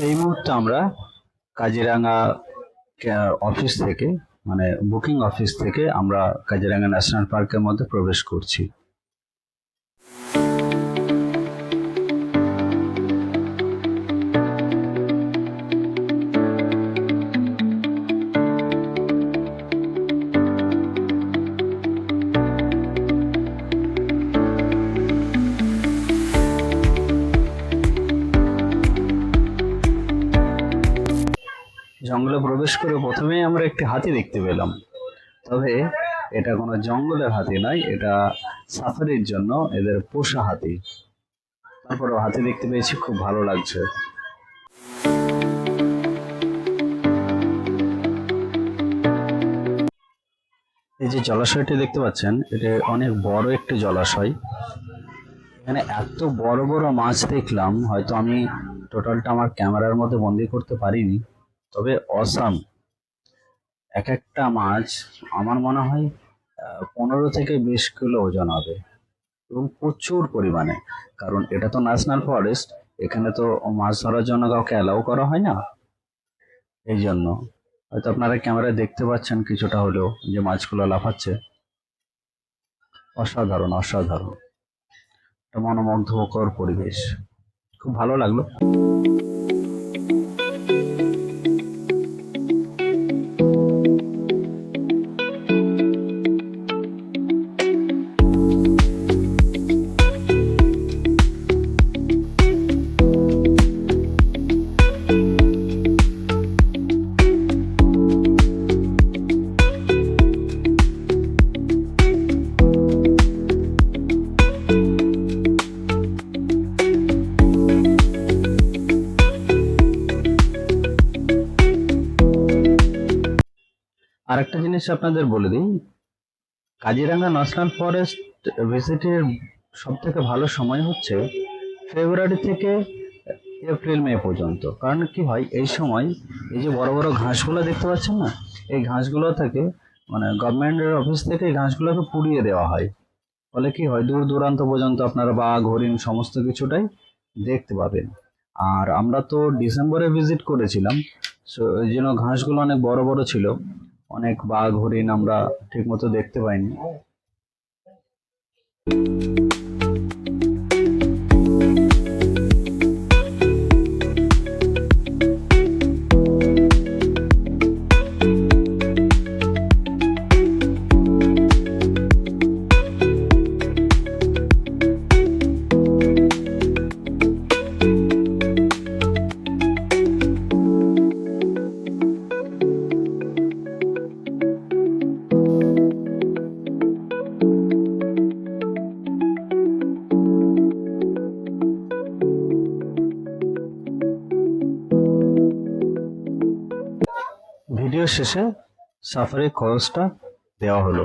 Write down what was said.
এই মুহূর্তে আমরা কাজিরাঙা অফিস থেকে মানে বুকিং অফিস থেকে আমরা কাজিরাঙা ন্যাশনাল পার্কের মধ্যে প্রবেশ করছি। জঙ্গলে প্রবেশ করে প্রথমেই আমরা একটি হাতি দেখতে পেলাম, তবে এটা কোনো জঙ্গলের হাতি নয়, এটা সাফারির জন্য এদের পোষা হাতি। তারপরেও হাতি দেখতে পেয়েছি, খুব ভালো লাগছে। এই যে জলাশয়টি দেখতে পাচ্ছেন, এটা অনেক বড় একটি জলাশয়। এখানে এত বড় বড় মাছ দেখলাম, হয়তো আমি টোটালটা আমার ক্যামেরার মধ্যে বন্দি করতে পারিনি, তবে অসাম। এক একটা মাছ আমার মনে হয় 15 থেকে 20 কিলো ওজন হবে, এবং প্রচুর পরিমাণে। কারণ এটা তো ন্যাশনাল ফরেস্ট, এখানে তো মাছ ধরার জন্য কাউকে অ্যালাউ করা হয় না। এই জন্য হয়তো আপনারা ক্যামেরায় দেখতে পাচ্ছেন কিছুটা হলেও যে মাছগুলো লাফাচ্ছে। অসাধারণ অসাধারণ, একটা মনোমুগ্ধকর পরিবেশ, খুব ভালো লাগলো। আরেকটা জিনিস আপনাদের বলে দিই, কাজিরাঙা ন্যাশনাল ফরেস্ট ভিজিটের সব থেকে ভালো সময় হচ্ছে ফেব্রুয়ারি থেকে এপ্রিল মে পর্যন্ত। কারণ কি হয়, এই সময় এই যে বড় বড় ঘাসগুলো দেখতে পাচ্ছেন না, এই ঘাসগুলো থেকে মানে গভর্নমেন্টের অফিস থেকে এই ঘাসগুলোকে পুড়িয়ে দেওয়া হয়। ফলে কি হয়, দূর দূরান্ত পর্যন্ত আপনারা বাঘ হরিণ সমস্ত কিছুটাই দেখতে পাবেন। আর আমরা তো ডিসেম্বরে ভিজিট করেছিলাম, সো এই জন্য ঘাসগুলো অনেক বড় বড় ছিল, অনেক বাঘ হরিণ আমরা ঠিকমতো দেখতে পাইনি। ভিডিও শেষে সাফারি খরচটা দেওয়া হলো।